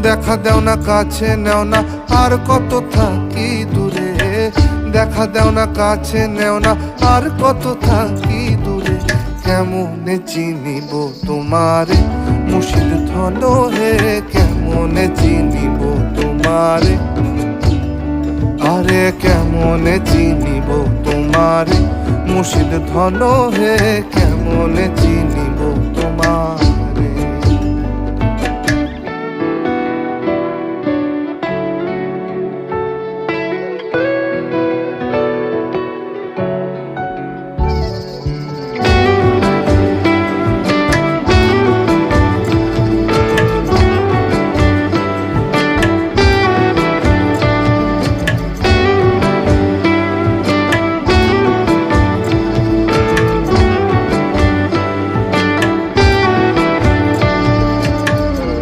দেখা দেও না কাছে নেও না আর কত থাকি দূরে, দেখা দেও না কাছে নেও না আর কত থাকি দূরে। কেমনে চিনিব তোমারে মুর্শিদ ধন হে, কেমনে চিনিব তোমারে, আরে কেমনে চিনিব তোমারে মুর্শিদ ধন হে, কেমনে চিনিব